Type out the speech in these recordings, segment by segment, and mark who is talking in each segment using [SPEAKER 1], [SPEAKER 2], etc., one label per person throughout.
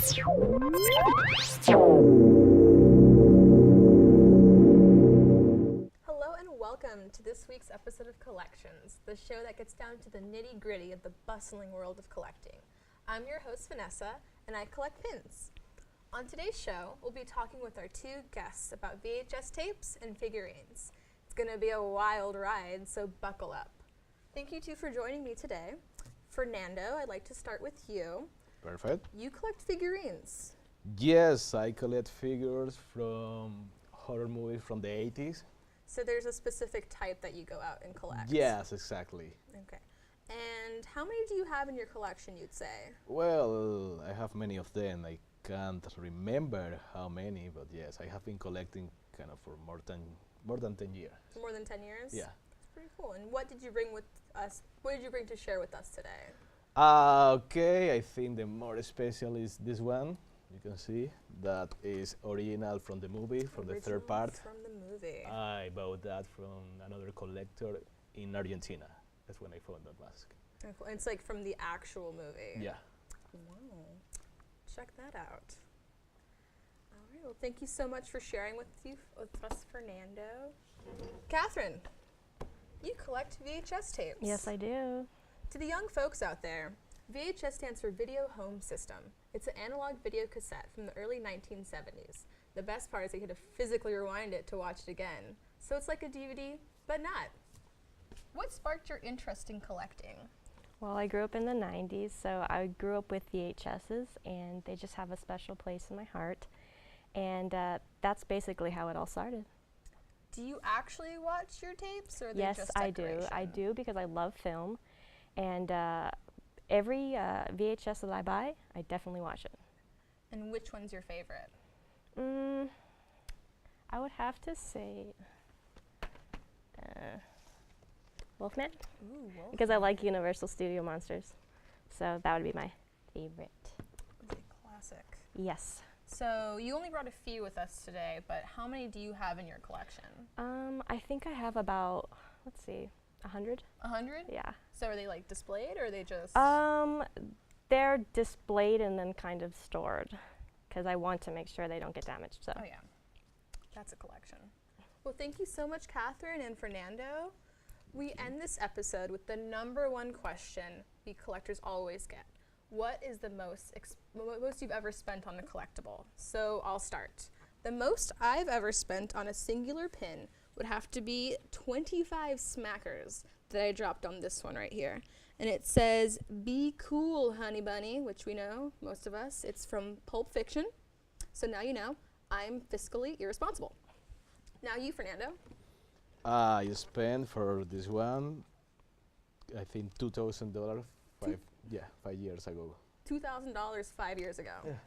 [SPEAKER 1] Hello and welcome to this week's episode of Collections, the show that gets down to the nitty-gritty of the bustling world of collecting. I'm your host, Vanessa, and I collect pins. On today's show, we'll be talking with our two guests about VHS tapes and figurines. It's going to be a wild ride, so buckle up. Thank you two for joining me today. Fernando, I'd like to start with you.
[SPEAKER 2] Perfect.
[SPEAKER 1] You collect figurines.
[SPEAKER 2] Yes, I collect figures from horror movies from the 80s.
[SPEAKER 1] So there's a specific type that you go out and collect.
[SPEAKER 2] Yes, exactly.
[SPEAKER 1] Okay. And how many do you have in your collection, you'd say?
[SPEAKER 2] Well, I have many of them. I can't remember how many, but yes, I have been collecting kind of for more than 10 years.
[SPEAKER 1] More than 10 years?
[SPEAKER 2] Yeah.
[SPEAKER 1] That's pretty cool. And what did you bring with us? What did you bring to share with us today?
[SPEAKER 2] Okay, I think the more special is this one. You can see that is original from the movie, from the third part.
[SPEAKER 1] From the movie.
[SPEAKER 2] I bought that from another collector in Argentina. That's when I found that mask.
[SPEAKER 1] Very cool. And it's like from the actual movie.
[SPEAKER 2] Yeah.
[SPEAKER 1] Wow. Check that out. All right. Well, thank you so much for sharing with us, Fernando. Catherine, you collect VHS tapes.
[SPEAKER 3] Yes, I do.
[SPEAKER 1] To the young folks out there, VHS stands for Video Home System. It's an analog video cassette from the early 1970s. The best part is you had to physically rewind it to watch it again. So it's like a DVD, but not. What sparked your interest in collecting?
[SPEAKER 3] Well, I grew up in the 90s, so I grew up with VHSs, and they just have a special place in my heart. And that's basically how it all started.
[SPEAKER 1] Do you actually watch your tapes, or are they
[SPEAKER 3] Yes,
[SPEAKER 1] just
[SPEAKER 3] I do.
[SPEAKER 1] decoration?
[SPEAKER 3] I do because I love film. And every VHS that I buy, I definitely watch it.
[SPEAKER 1] And which one's your favorite?
[SPEAKER 3] I would have to say Wolfman,
[SPEAKER 1] Ooh, Wolfman.
[SPEAKER 3] because I like Universal Studio Monsters. So that would be my favorite.
[SPEAKER 1] It's a classic.
[SPEAKER 3] Yes.
[SPEAKER 1] So you only brought a few with us today, but how many do you have in your collection?
[SPEAKER 3] I think I have about, let's see, 100.
[SPEAKER 1] 100?
[SPEAKER 3] Yeah.
[SPEAKER 1] So are they like displayed, or are they just?
[SPEAKER 3] They're displayed and then kind of stored, because I want to make sure they don't get damaged. So.
[SPEAKER 1] Oh yeah, that's a collection. Well, thank you so much, Catherine and Fernando. We end this episode with the number one question we collectors always get. What is the most you've ever spent on a collectible? So I'll start. The most I've ever spent on a singular pin would have to be 25 smackers that I dropped on this one right here. And it says, "Be cool, honey bunny," which we know, most of us. It's from Pulp Fiction. So now you know, I'm fiscally irresponsible. Now you, Fernando.
[SPEAKER 2] I spent for this one, I think $2,000, 5 years ago.
[SPEAKER 1] $2,000 5 years ago.
[SPEAKER 2] Yeah.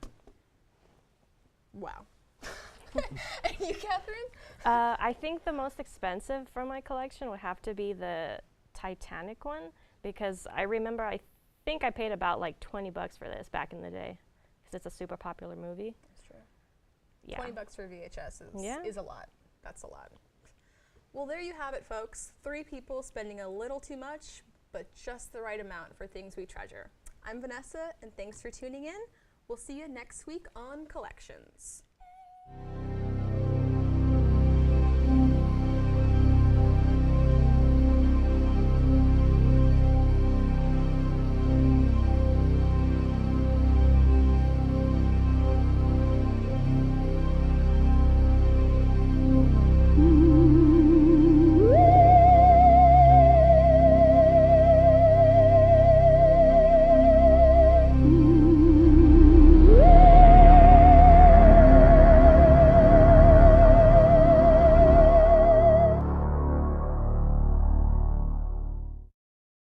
[SPEAKER 1] Wow. And you, Catherine?
[SPEAKER 3] I think the most expensive from my collection would have to be the Titanic one, because I remember I think I paid about like $20 for this back in the day, because it's a super popular movie.
[SPEAKER 1] That's true.
[SPEAKER 3] Yeah.
[SPEAKER 1] $20 for VHS
[SPEAKER 3] Yeah.
[SPEAKER 1] is a lot. That's a lot. Well, there you have it, folks. 3 people spending a little too much, but just the right amount for things we treasure. I'm Vanessa, and thanks for tuning in. We'll see you next week on Collections.